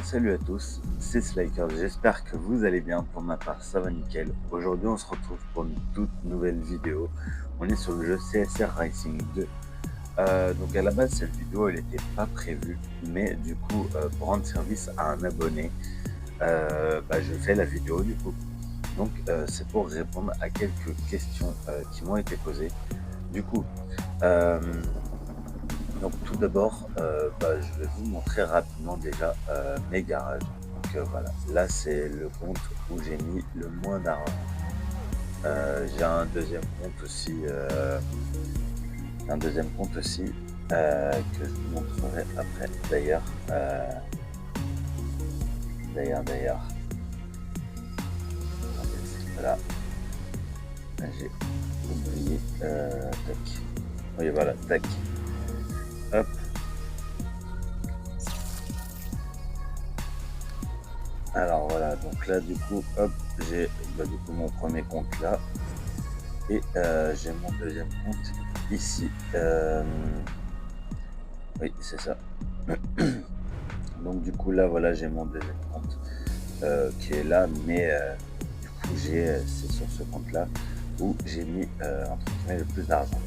salut à tous, c'est Slaker, j'espère que vous allez bien. Pour ma part ça va nickel. Aujourd'hui on se retrouve pour une toute nouvelle vidéo. On est sur le jeu CSR Racing 2. Donc à la base cette vidéo elle n'était pas prévue, mais du coup pour rendre service à un abonné, je fais la vidéo du coup. Donc c'est pour répondre à quelques questions qui m'ont été posées. Du coup donc tout d'abord, je vais vous montrer rapidement déjà mes garages. Donc voilà, là c'est le compte où j'ai mis le moins d'argent. J'ai un deuxième compte aussi, que je vous montrerai après. D'ailleurs, voilà, j'ai oublié. Tac. Oui voilà, tac. Hop. Alors voilà, donc là du coup, hop, j'ai du coup mon premier compte là, et j'ai mon deuxième compte ici. Oui, c'est ça. Donc du coup là voilà, j'ai mon deuxième compte qui est là, mais du coup c'est sur ce compte là où j'ai mis entre guillemets le plus d'argent.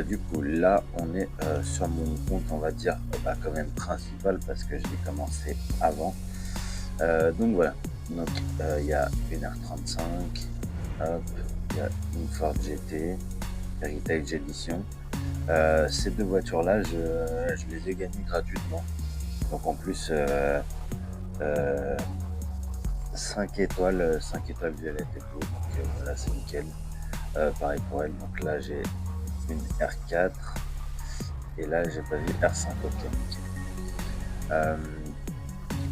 Du coup là on est sur mon compte, on va dire quand même principal, parce que je l'ai commencé avant. Donc voilà, donc il y a une R35, hop, il y a une Ford GT Heritage Edition. Ces deux voitures là je les ai gagnées gratuitement, donc en plus 5 étoiles, 5 étoiles violettes et tout, donc voilà, c'est nickel. Pareil pour elle, donc là j'ai une R4 et là j'ai pas vu R5, ok, nickel.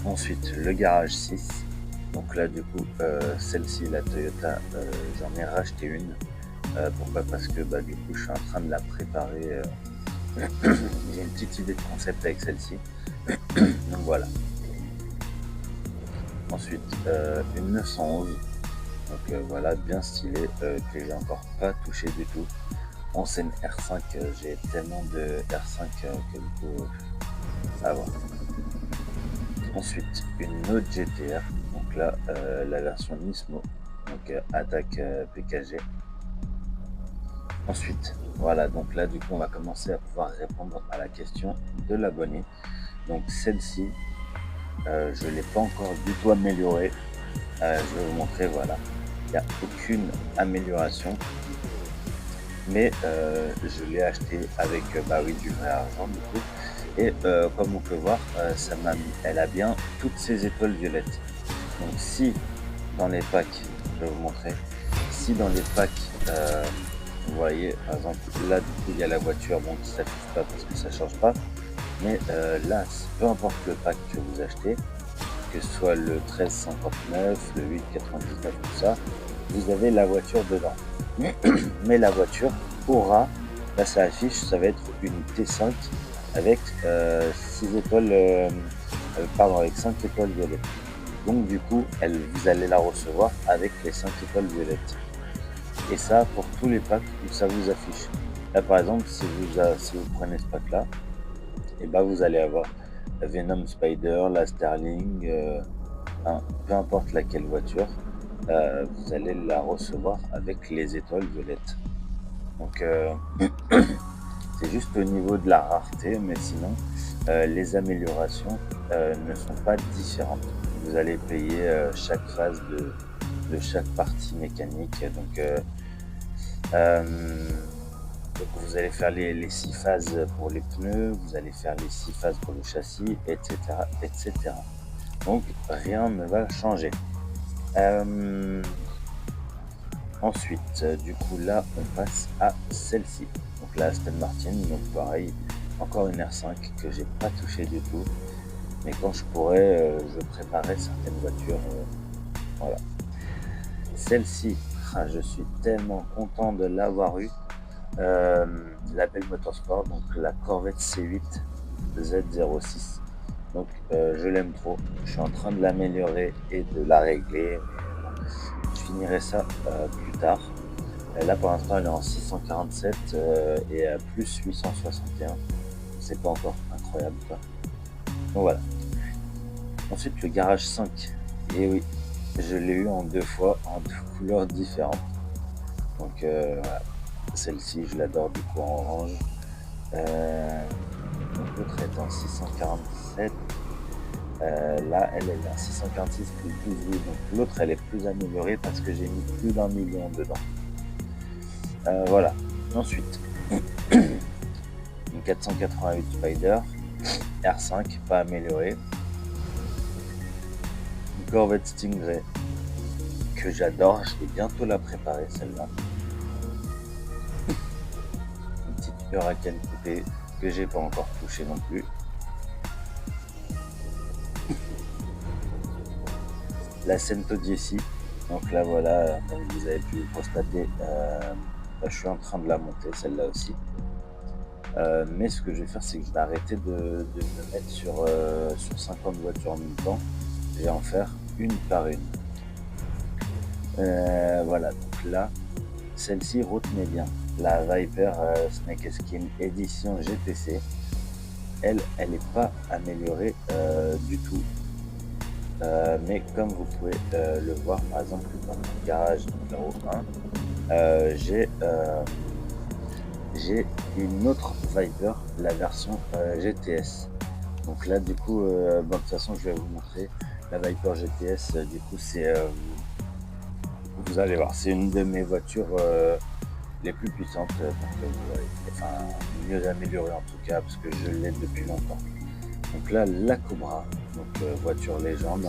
Ensuite le garage 6, donc là du coup celle-ci, la Toyota, j'en ai racheté une. Pourquoi? Parce que du coup je suis en train de la préparer. J'ai une petite idée de concept avec celle-ci. Donc voilà. Ensuite une 911, donc voilà, bien stylée, que j'ai encore pas touché du tout. Ancienne R5, j'ai tellement de R5 que du coup à voir. Ensuite une autre GTR, donc là la version Nismo, donc attaque PKG. Ensuite voilà, donc là du coup on va commencer à pouvoir répondre à la question de l'abonné. Donc celle-ci je l'ai pas encore du tout améliorée. Je vais vous montrer, voilà, il n'y a aucune amélioration, mais je l'ai acheté avec du vrai argent du coup. Et comme on peut voir, elle a bien toutes ces étoiles violettes. Donc si dans les packs, je vais vous montrer, si dans les packs vous voyez par exemple là du coup il y a la voiture, bon, qui s'affiche pas parce que ça change pas, mais là peu importe le pack que vous achetez, que ce soit le 1359, le 899, tout ça, vous avez la voiture dedans. Mais la voiture aura, là ça affiche, ça va être une T5 avec 6 étoiles, avec 5 étoiles violettes. Donc du coup, vous allez la recevoir avec les 5 étoiles violettes. Et ça pour tous les packs où ça vous affiche. Là par exemple, si vous prenez ce pack là, et vous allez avoir la Venom Spider, la Sterling, peu importe laquelle voiture, vous allez la recevoir avec les étoiles violettes. Donc c'est juste au niveau de la rareté, mais sinon les améliorations ne sont pas différentes. Vous allez payer chaque phase de chaque partie mécanique. Donc vous allez faire les 6 phases pour les pneus, vous allez faire les 6 phases pour le châssis, etc. etc. Donc rien ne va changer. Ensuite, du coup là on passe à celle-ci. Donc là Aston Martin, donc pareil, encore une R5 que j'ai pas touché du tout. Mais quand je pourrais, je préparais certaines voitures. Voilà. Celle-ci, je suis tellement content de l'avoir eu. La Belle Motorsport, donc la Corvette C8 Z06. Donc je l'aime trop. Je suis en train de l'améliorer et de la régler. Je finirai ça plus tard. Là pour l'instant elle est en 647 et à plus 861. C'est pas encore incroyable quoi. Donc voilà. Ensuite, le Garage 5. Et oui, je l'ai eu en 2 fois, en 2 couleurs différentes. Donc voilà, celle-ci, je l'adore du coup en orange. Donc l'autre est en 647. Là, elle est en 646 plus 12 loups. Donc l'autre, elle est plus améliorée parce que j'ai mis plus d'1 million dedans. Voilà. Ensuite, une 488 Spider, R5, pas améliorée. Une Corvette Stingray, que j'adore, je vais bientôt la préparer celle-là. Une petite Huracan coupée, que j'ai pas encore touché non plus. La Cento Jessie, donc là voilà, comme vous avez pu le constater, je suis en train de la monter celle-là aussi. Mais ce que je vais faire, c'est que je vais arrêter de me mettre sur 50 voitures en même temps. Je vais en faire une par une. Voilà, donc là, celle-ci, retenez bien, la Viper Snake Skin édition GTC, elle n'est pas améliorée du tout. Mais comme vous pouvez le voir, par exemple, dans mon garage numéro 1, j'ai une autre Viper, la version GTS. Donc là, du coup, de toute façon, je vais vous montrer la Viper GTS. Du coup, c'est, vous allez voir, c'est une de mes voitures les plus puissantes, enfin mieux améliorée en tout cas, parce que je l'ai depuis longtemps. Donc là, la Cobra, donc voiture légende,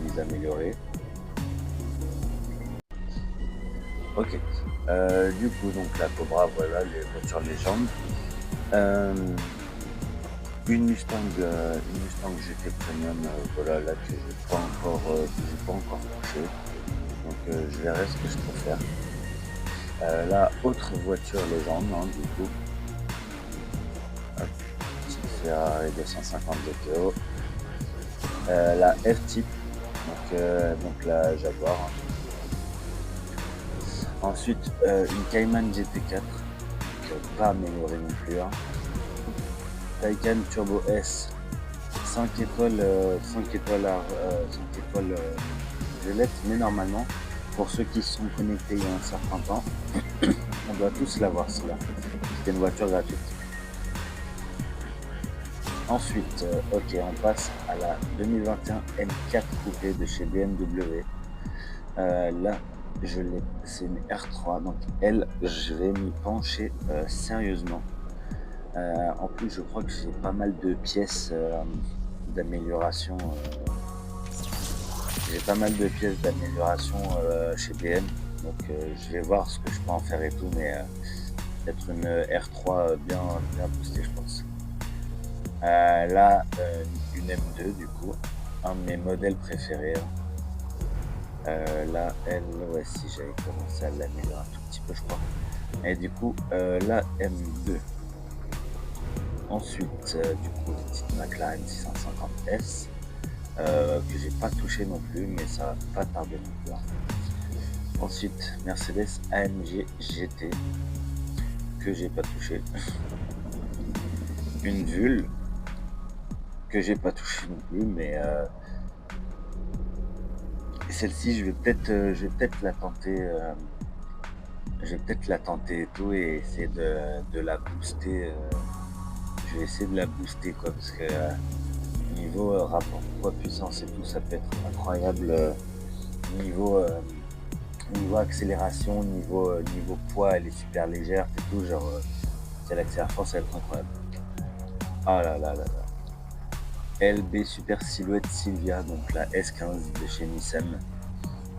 mise améliorée. Ok. Du coup, donc la Cobra, voilà, les voitures légendes. Une Mustang GT Premium, voilà, là que j'ai pas encore touché. Donc je verrai ce que je peux faire. La autre voiture légende, du coup. Hop, petite Ferrari 250 GTO. La F-Type, donc la Jaguar. Ensuite, une Cayman GT4, pas améliorée non plus. Taycan Turbo S, 5 étoiles, 5 étoiles violettes, mais normalement, pour ceux qui se sont connectés il y a un certain temps, on doit tous l'avoir celle-là. C'était une voiture gratuite. Ensuite, ok, on passe à la 2021 M4 coupée de chez BMW. Là, c'est une R3, donc elle, je vais m'y pencher sérieusement. En plus, je crois que j'ai pas mal de pièces d'amélioration. J'ai pas mal de pièces d'amélioration chez BM, donc je vais voir ce que je peux en faire et tout, mais peut-être une R3 bien boostée, je pense. Là, une M2 du coup, un de mes modèles préférés. Là, elle, ouais, si j'avais commencé à l'améliorer un tout petit peu, je crois. Et du coup, la M2. Ensuite, du coup, une petite McLaren 650S que j'ai pas touché non plus, mais ça va pas tarder non plus. Ensuite, Mercedes AMG GT que j'ai pas touché. Une Vul que j'ai pas touché non plus, mais celle-ci, je vais peut-être la tenter. Je vais peut-être la tenter et tout et essayer de la booster. Je vais essayer de la booster quoi, parce que niveau rapport poids puissance et tout, ça peut être incroyable. Niveau accélération, niveau poids, elle est super légère et tout, genre c'est l'accélération, ça va être incroyable. Ah là là là là. LB Super Silhouette Silvia, donc la S15 de chez Nissan.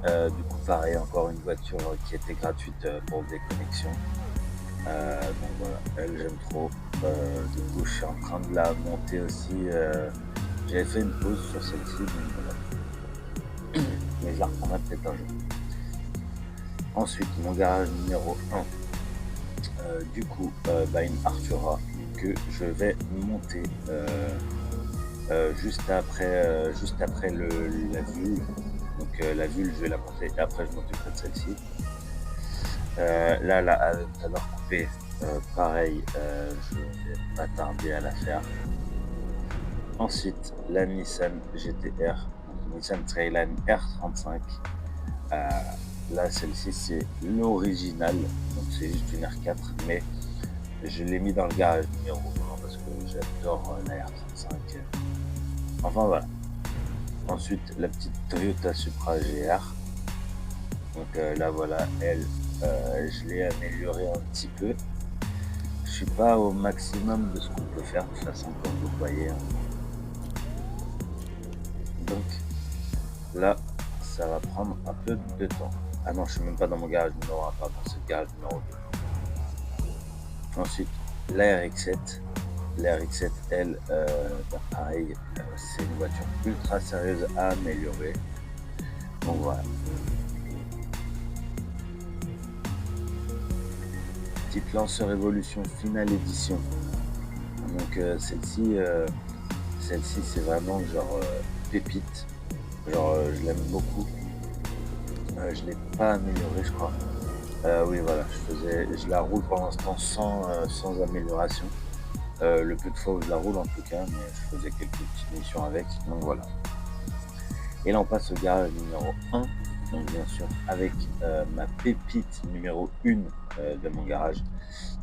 Du coup pareil, encore une voiture qui était gratuite pour des connexions. Donc voilà, elle j'aime trop. Du coup je suis en train de la monter aussi. J'avais fait une pause sur celle-ci, donc voilà. Mais je la reprendrai peut-être un jour. Ensuite, mon garage numéro 1. Du coup, une Artura que je vais monter juste après la Vul. Donc la Vul, je vais la monter et après je m'occuperai de celle-ci. Là, la Aventador coupée, pareil, je vais pas tarder à la faire. Ensuite, la Nissan GT-R, donc Nissan Skyline R35. Euh, Là, celle-ci, c'est l'original, donc c'est juste une R4, mais je l'ai mis dans le garage numéro 1 parce que j'adore la R35. Enfin voilà. Ensuite, la petite Toyota Supra GR. Donc là, voilà, elle, je l'ai améliorée un petit peu. Je suis pas au maximum de ce qu'on peut faire de toute façon, comme vous voyez, hein. Donc là, ça va prendre un peu de temps. Ah non, je suis même pas dans mon garage numéro 1, pardon, c'est le garage numéro 2. Ensuite, la RX-7. La RX-7, elle, pareil, c'est une voiture ultra sérieuse à améliorer. Donc voilà. Petite Lancer Evolution Finale Edition. Donc celle-ci, c'est vraiment genre pépite. Genre je l'aime beaucoup. Je l'ai pas améliorée, je crois. Oui, voilà, je la roule pour l'instant sans amélioration. Le peu de fois où je la roule en tout cas, mais je faisais quelques petites missions avec, donc voilà. Et là on passe au garage numéro 1, donc bien sûr avec ma pépite numéro 1 de mon garage.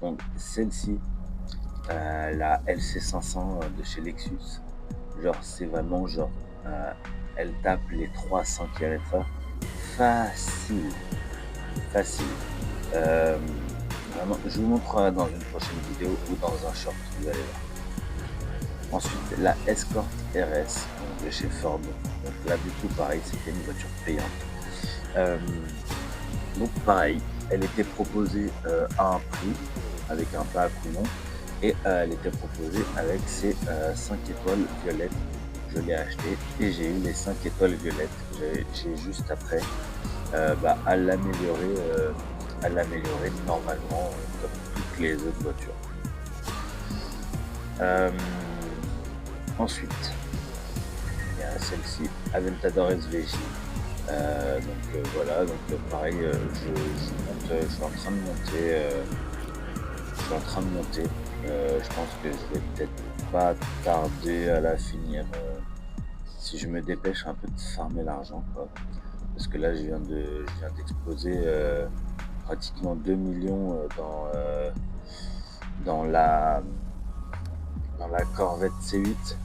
Donc celle-ci, la LC500 de chez Lexus. Genre c'est vraiment genre, elle tape les 300 km/h facile, facile. Vraiment, je vous montrerai dans une prochaine vidéo ou dans un short, vous allez voir. Ensuite, la Escort RS de chez Ford. Donc là, du coup, pareil, c'était une voiture payante. Donc pareil, elle était proposée à un prix, avec un pas à coup non, et elle était proposée avec ses 5 étoiles violettes. Je l'ai acheté et j'ai eu les 5 étoiles violettes. J'ai juste après à l'améliorer normalement comme toutes les autres voitures. Ensuite, il y a celle-ci, Aventador SVJ. Voilà, donc pareil, je suis en train de monter. Je pense que je vais peut-être pas tarder à la finir. Si je me dépêche un peu de farmer l'argent, quoi. Parce que là, je viens d'exploser pratiquement 2 millions dans la Corvette C8.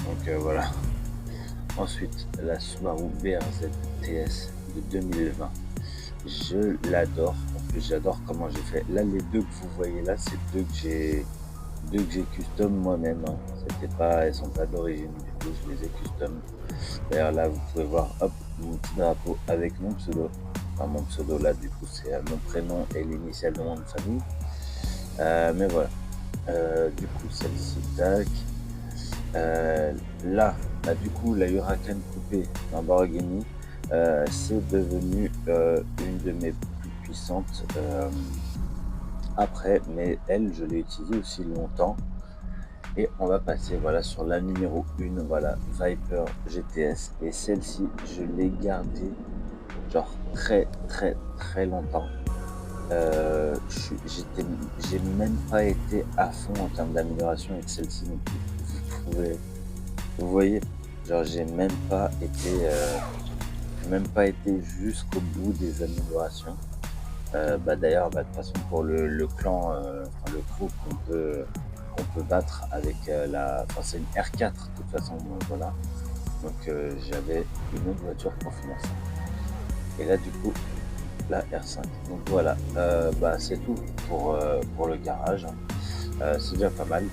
Donc voilà. Ensuite, la Subaru BRZ TS de 2020. Je l'adore. En plus, j'adore comment j'ai fait. Là, les deux que vous voyez là, c'est deux que j'ai custom moi-même, hein. Elles sont pas d'origine du tout, je les ai custom. D'ailleurs là, vous pouvez voir, hop, mon petit drapeau avec mon pseudo. Enfin, mon pseudo là, du coup, c'est mon prénom et l'initiale de mon nom de famille. Mais voilà. Du coup, celle-ci, tac. Là, du coup, la Huracan Coupé Lamborghini, c'est devenu une de mes plus puissantes après, mais elle, je l'ai utilisée aussi longtemps. Et on va passer voilà sur la numéro 1, voilà, Viper GTS. Et celle-ci, je l'ai gardée genre très très très longtemps. J'ai même pas été à fond en termes d'amélioration avec celle-ci. Donc vous voyez, genre j'ai même pas été jusqu'au bout des améliorations. D'ailleurs, de toute façon pour le clan, le crew qu'on peut battre avec c'est une R4 de toute façon, voilà. Donc j'avais une autre voiture pour finir ça. Et là du coup la R5. Donc voilà, c'est tout pour le garage. C'est déjà pas mal.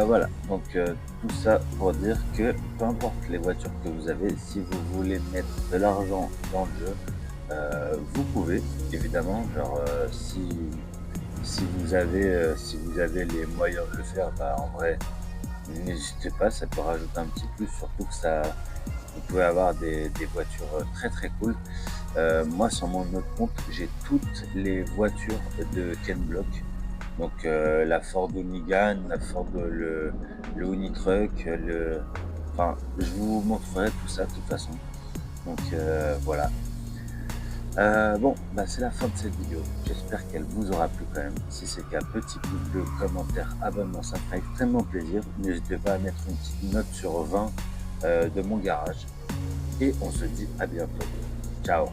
Voilà, donc tout ça pour dire que peu importe les voitures que vous avez, si vous voulez mettre de l'argent dans le jeu, vous pouvez évidemment, genre si vous avez les moyens de le faire, en vrai n'hésitez pas, ça peut rajouter un petit plus, surtout que vous pouvez avoir des voitures très très cool. Moi sur mon autre compte, j'ai toutes les voitures de Ken Block. Donc la Ford Onigan, la Ford le Unitruck, je vous montrerai tout ça de toute façon. Donc voilà. Bon, bah, c'est la fin de cette vidéo. J'espère qu'elle vous aura plu quand même. Si c'est le cas, petit pouce bleu, commentaire, abonnement, ça me fera extrêmement plaisir. N'hésitez pas à mettre une petite note sur 20 de mon garage. Et on se dit à bientôt. Ciao.